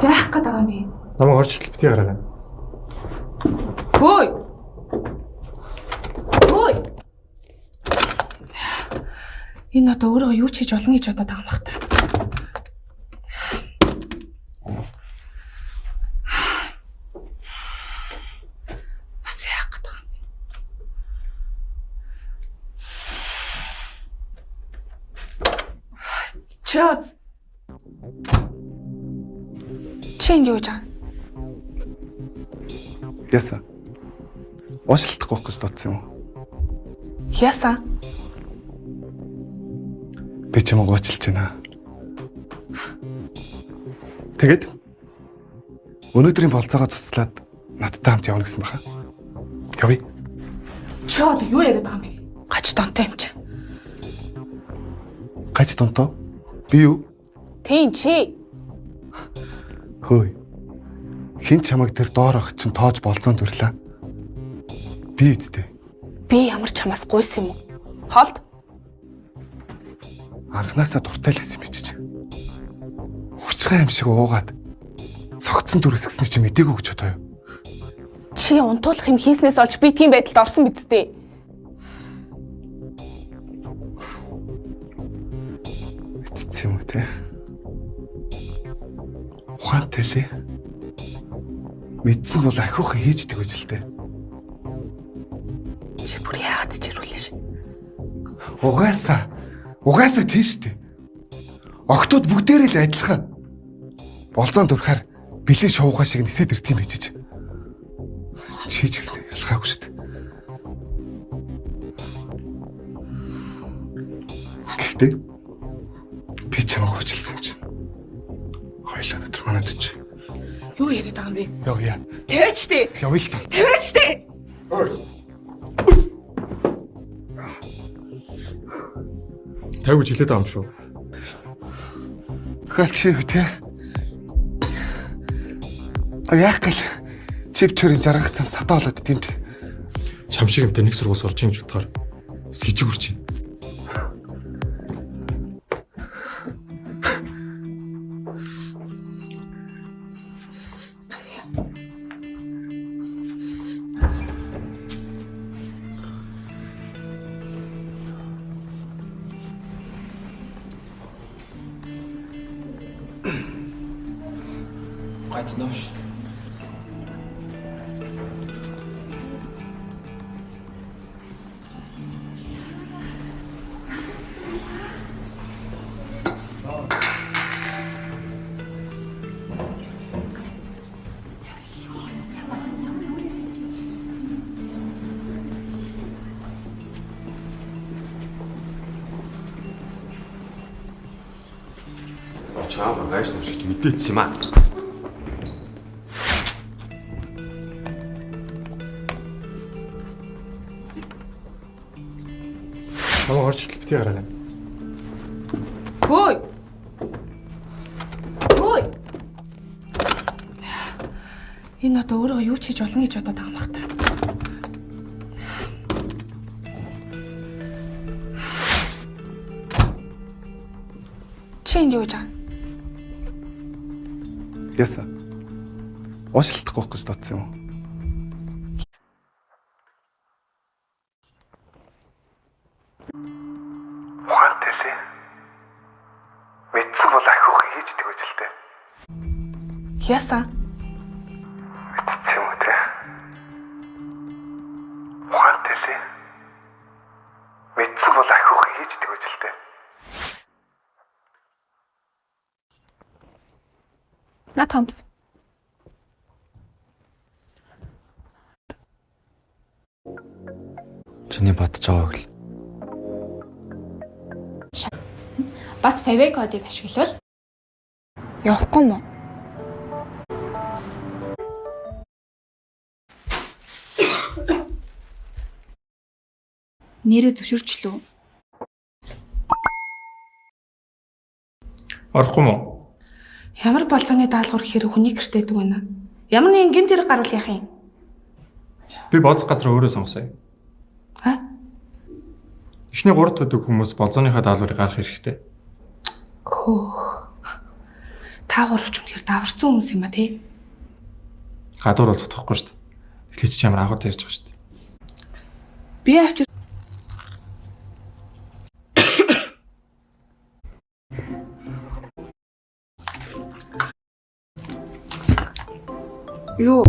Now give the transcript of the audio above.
Яах гээд байгаа юм бэ? Намайг орчлол битгий гараа. Хөөе. Хөөе. Энэ одоо өөрөө юу ч хийж болно гэж бодоод байгаа юм бах та. Бас яах гээд байгаа юм бэ? Чи энд юу гэж байгаа? Яса. Уушлалтахгүй гэж бодсон юм уу? Яса? Би чамайг уучлж байна. Тэгэд өнөөдрийн болцоогоо туслаад надтай хамт явна гэсэн баха. Явъя. Чи одоо юу яриад байгаа юм бэ? Гач донтой юм чи. Гач донтоо? Би юу? Тийм чи. Хөөе. Хин чамайг тэр доорох чинь тоож болцоонд төрлөө. Би үсттэй. Би ямар ч хамаас гуйсан юм уу? Холд. Анхнаасаа дуртай л гэсэн юм чиж. Хүчтэй юм шиг уугаад согтсон дүрсгсэн чи мдэггүй гэж бодоо юу? Чи унтуулах юм хийснээс олж би тийм байдалд орсон бидтэй. Эцэц юм уу те? Ухаантай лээ. Мэдсэн бол ахиухан хийждэг үжилтэй. Чи бүр яагаад ч ирүүлж. Угаасаа тийштэй. Октод бүгдээрээ л адилхан. Болзоон дурхаар бэлэн шуухаа шиг нисээд ирд юм bijиж. Чи ч гэсэн ялхаагүй шүү дээ. Гэхдээ би чамайг уучлсан юм чинь. Хоёлаа өдөр манад үч. Юу яриад байгаа юм бэ? Явъя. Тавиач дээ. Явъя л та. Тавиач дээ. Тавь гэж хэлээд байгаа юм шүү. Хальчи үү те. Яах гэл чип төрийн жаргах зам сатаа болоод идэм те. Чам шиг юмтай нэг сургууль сурч юм гэж бодохоор сэжиг үрч юм. Гач навш. Чаава гайш навшиж мэдээдсэн юм аа. Намайг орчлол битгий гараа. Хөөе. Хөөе. Энэ одоо өөрөө юу ч хийж болно гэж бодоод байгаа юм бах та. Чи энд юу гэж байгаа? Яса. Уушлалтахгүй гэж бодсон юм уу? Ухаантай лээ. Мэдсэн бол ахиухан хийждэг үжилтэй. Яса? Мэдсэн юм уу те? Ухаантай лээ. Мэдсэн бол ахиухан хийждэг үжилтэй. На Томс. Чиний бодож байгааг л. Бас favor кодыг ашиглавал Явахгүй мó? нэрээ зөвшөөрчлөө. Орохгүй мó? Ямар болцооны даалгавар хэрэг хүний гэртээ дэг вэ? Ямар нэгэн гэмт хэрэг гарвал яах юм? Би болцох газар өөрөө сонгосоо. Эхний 3 төдөг хүмүүс болзооныхаа даалгаврыг гаргах хэрэгтэй. Хөөх. Та та гуравч үнэхээр даварсан хүмүүс юм а тий. Гадуур бол зодохгүй шүү дээ. Эхлээд чи ямар агуу ярьж байгаа шүү дээ. Би авчир Юу?